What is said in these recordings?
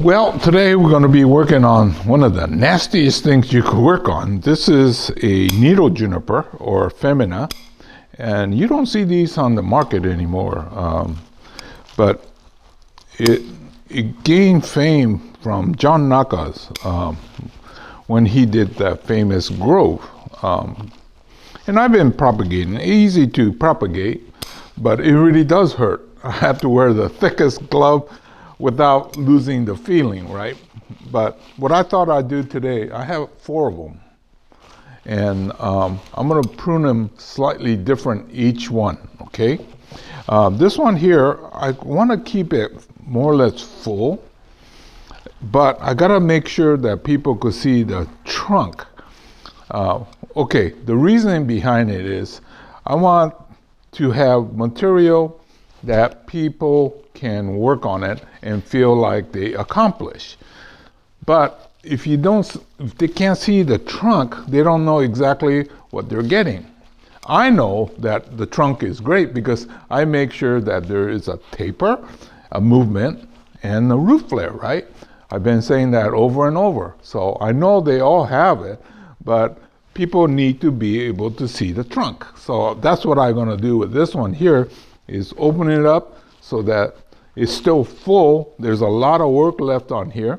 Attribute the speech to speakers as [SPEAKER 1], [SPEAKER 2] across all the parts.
[SPEAKER 1] Well, today we're going to be working on one of the nastiest things you could work on. This is a Needle Juniper, or Foemina, and you don't see these on the market anymore. But it gained fame from John Naka's when he did that famous grove. And I've been propagating. Easy to propagate, but it really does hurt. I have to wear the thickest glove without losing the feeling, right? But what I thought I'd do today, I have 4 of them. And I'm gonna prune them slightly different each one, okay? This one here, I wanna keep it more or less full, but I gotta make sure that people could see the trunk. Okay, the reasoning behind it is I want to have material that people can work on it and feel like they accomplish. But if they can't see the trunk, they don't know exactly what they're getting. I know that the trunk is great because I make sure that there is a taper, a movement, and a root flare, right? I've been saying that over and over. So I know they all have it, but people need to be able to see the trunk. So that's what I'm gonna do with this one here, is open it up so that it's still full. There's a lot of work left on here,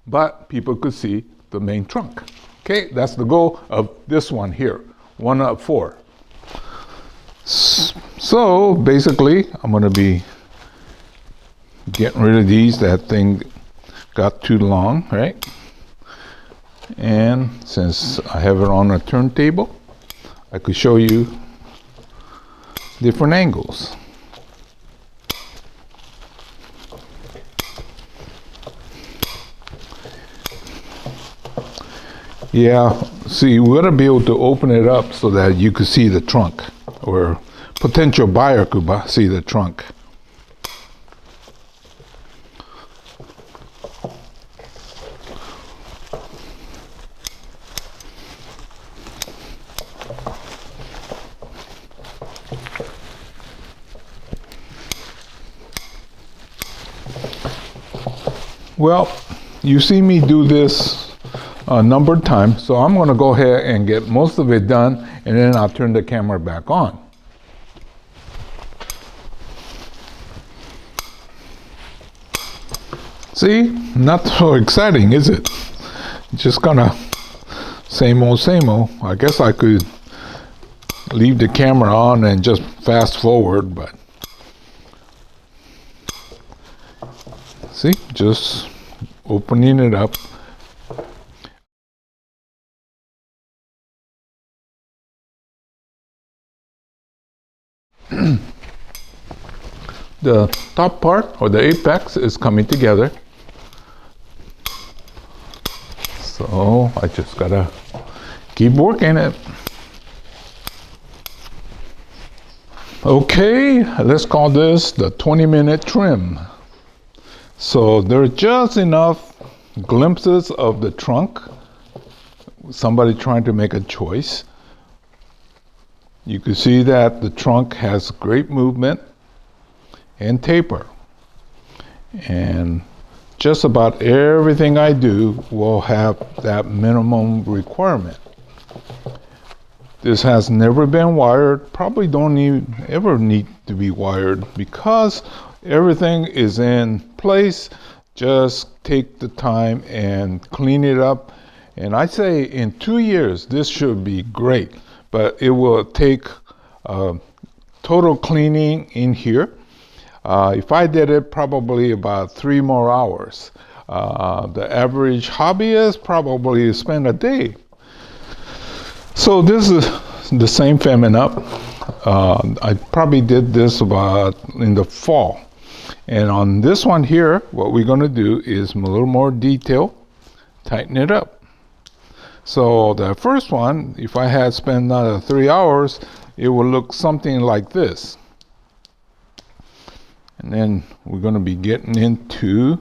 [SPEAKER 1] but people could see the main trunk. Okay, that's the goal of this one here, 1 of 4. So basically, I'm gonna be getting rid of these. That thing got too long, right? And since I have it on a turntable, I could show you different angles. Yeah, see, we're gonna be able to open it up so that you could see the trunk, or potential buyer could see the trunk. Well, you see me do this a number of times, so I'm going to go ahead and get most of it done, and then I'll turn the camera back on. See, not so exciting, is it? Just gonna same old, same old. I guess I could leave the camera on and just fast forward, but see, just opening it up. The top part, or the apex, is coming together. So I just gotta keep working it. Okay, let's call this the 20-minute trim. So there are just enough glimpses of the trunk, somebody trying to make a choice. You can see that the trunk has great movement and taper. And just about everything I do will have that minimum requirement. This has never been wired, probably don't ever need to be wired, because everything is in place. Just take the time and clean it up. And I say in 2 years, this should be great, but it will take total cleaning in here. If I did it, probably about 3 more hours. The average hobbyist probably spend a day. So this is the same Foemina. I probably did this about in the fall. And on this one here, what we're gonna do is a little more detail, tighten it up. So the first one, if I had spent another 3 hours, it would look something like this. And then we're gonna be getting into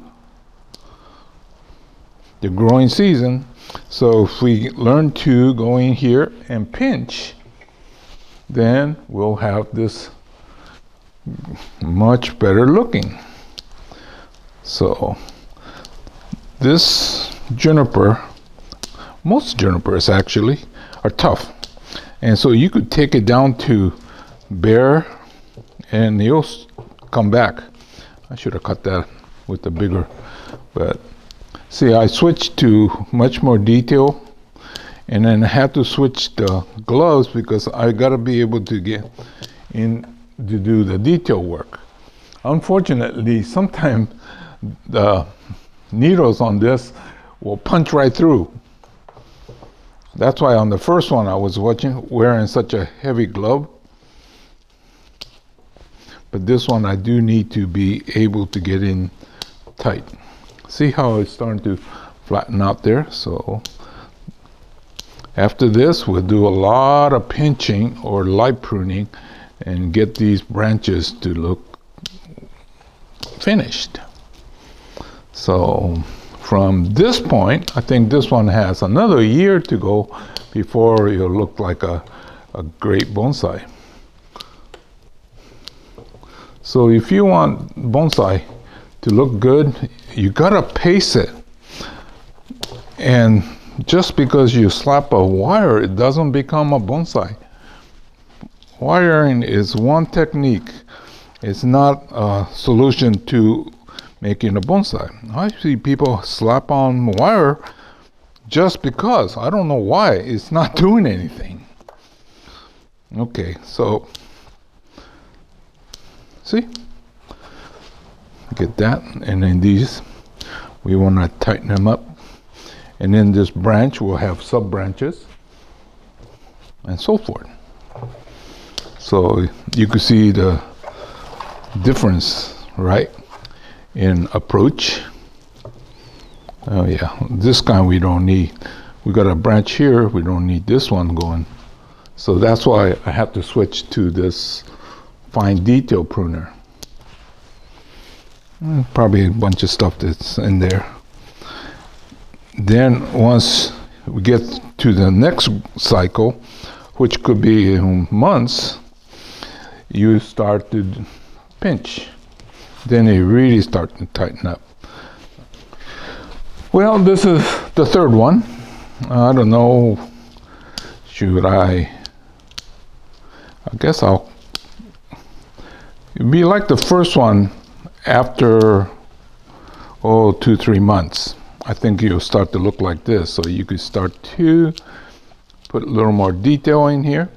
[SPEAKER 1] the growing season. So if we learn to go in here and pinch, then we'll have this much better looking. So this juniper, most junipers actually, are tough. And so you could take it down to bare and you'll come back. I should have cut that with the bigger, but see, I switched to much more detail, and then I had to switch the gloves because I gotta be able to get in to do the detail work. Unfortunately, sometimes the needles on this will punch right through. That's why on the first one I was wearing such a heavy glove. But this one I do need to be able to get in tight. See how it's starting to flatten out there? So after this, we'll do a lot of pinching or light pruning and get these branches to look finished. So from this point, I think this one has another year to go before it'll look like a great bonsai. So if you want bonsai to look good, you gotta pace it. And just because you slap a wire, it doesn't become a bonsai. Wiring is one technique. It's not a solution to making a bonsai. I see people slap on wire just because. I don't know why. It's not doing anything. Okay, so see? Get that, and then these, we want to tighten them up. And then this branch will have sub branches and so forth. So you can see the difference, right, in approach. Oh yeah, this kind we don't need. We got a branch here, we don't need this one going. So that's why I have to switch to this fine detail pruner. Probably a bunch of stuff that's in there. Then once we get to the next cycle, which could be in months, you start to pinch. Then it really starts to tighten up. Well, this is the third one. I don't know, should I guess it'd be like the first one after 2-3 months. I think you'll start to look like this. So you could start to put a little more detail in here.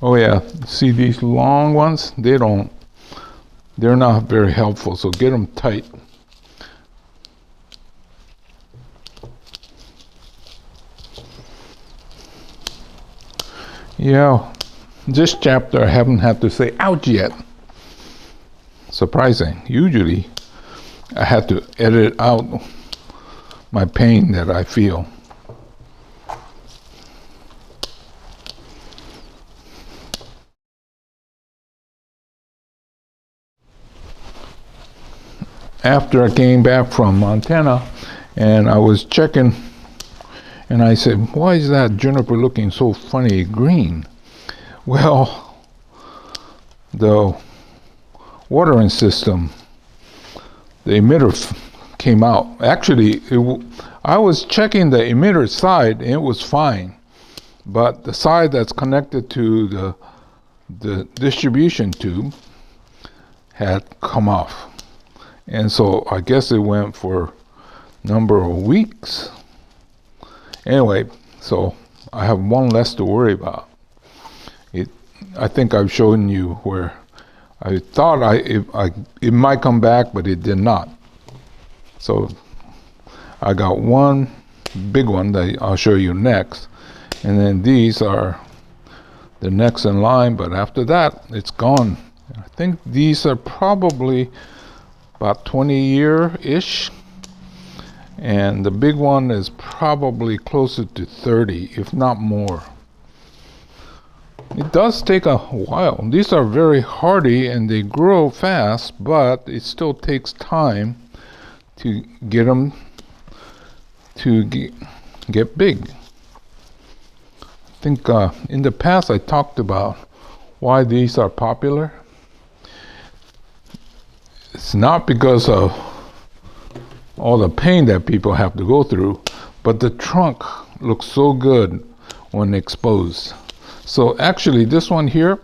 [SPEAKER 1] Oh yeah, see these long ones? They're not very helpful, so get them tight. Yeah, this chapter I haven't had to say ouch yet. Surprising. Usually I had to edit out my pain that I feel. After I came back from Montana and I was checking, and I said, why is that juniper looking so funny green? Well, the watering system, the emitter came out. Actually, I was checking the emitter side and it was fine, but the side that's connected to the distribution tube had come off. And so I guess it went for a number of weeks. Anyway, so I have one less to worry about. I think I've shown you where I thought it might come back, but it did not. So I got one big one that I'll show you next, and then these are the next in line, but after that, it's gone. I think these are probably about 20-year-ish, and the big one is probably closer to 30, if not more. It does take a while. These are very hardy and they grow fast, but it still takes time to get them to get big. I think in the past I talked about why these are popular. it's not because of all the pain that people have to go through, but the trunk looks so good when exposed. So actually this one here,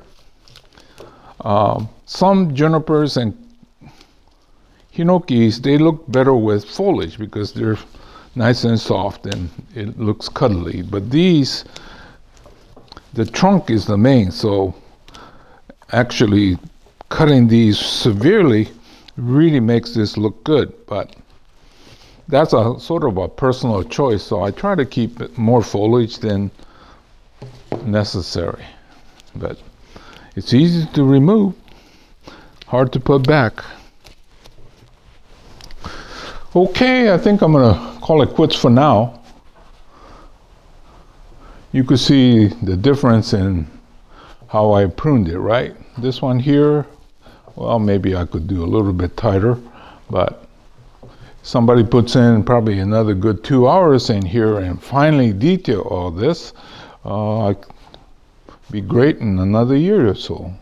[SPEAKER 1] some junipers and hinokis, they look better with foliage because they're nice and soft and it looks cuddly. But these, the trunk is the main, so actually cutting these severely really makes this look good. But that's a sort of a personal choice, so I try to keep more foliage than necessary. But it's easy to remove, hard to put back. Okay, I think I'm gonna call it quits for now. You could see the difference in how I pruned it, right? This one here, well, maybe I could do a little bit tighter, but somebody puts in probably another good 2 hours in here and finally detail all this, I'd be great in another year or so.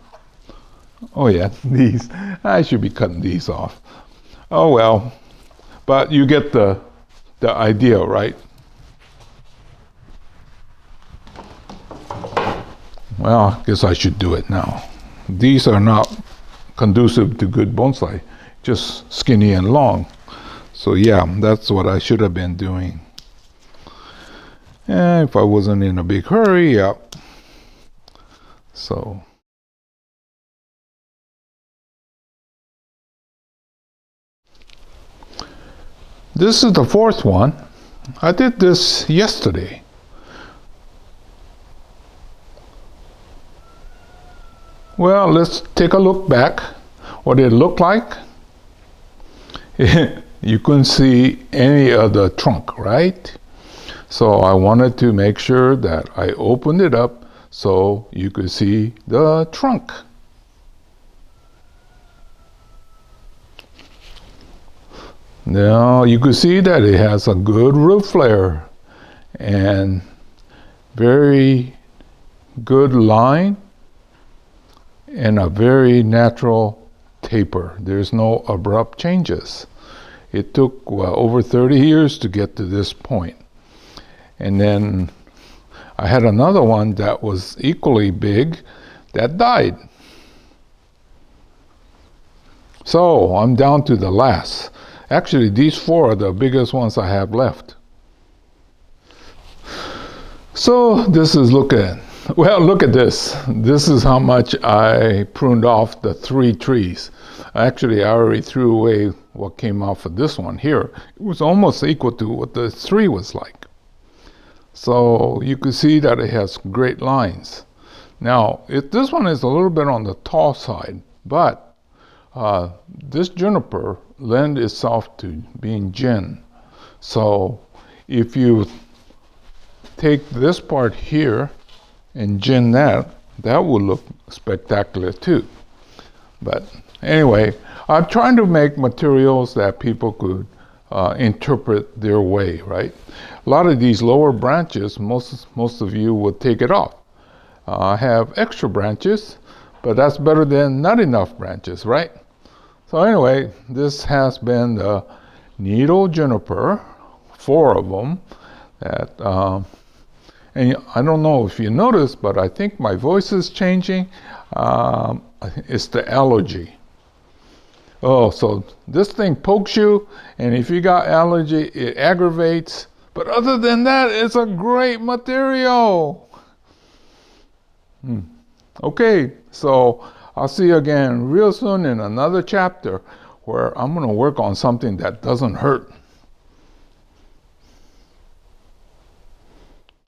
[SPEAKER 1] Oh yeah, these, I should be cutting these off. Oh well. But you get the idea, right? Well, I guess I should do it now. These are not conducive to good bonsai, just skinny and long. So yeah, that's what I should have been doing. And if I wasn't in a big hurry, yeah. So. This is the fourth one. I did this yesterday. Well, let's take a look back. What it looked like. You couldn't see any of the trunk, right? So I wanted to make sure that I opened it up so you could see the trunk. Now you can see that it has a good root flare and very good line and a very natural taper. There's no abrupt changes. It took over 30 years to get to this point. And then I had another one that was equally big that died. So I'm down to the last. Actually, these four are the biggest ones I have left. So this is look at this. This is how much I pruned off the 3 trees. Actually, I already threw away what came off of this one here. It was almost equal to what the 3 was like. So you can see that it has great lines. Now, this one is a little bit on the tall side, but this juniper lends itself to being gin. So if you take this part here and gin that will look spectacular too. But anyway, I'm trying to make materials that people could interpret their way, right? A lot of these lower branches, most of you would take it off. I have extra branches, but that's better than not enough branches, right? So anyway, this has been the Needle Juniper, 4 of them. And I don't know if you noticed, but I think my voice is changing. It's the allergy. Oh, so this thing pokes you, and if you got allergy, it aggravates. But other than that, it's a great material. Okay, so I'll see you again real soon in another chapter where I'm going to work on something that doesn't hurt.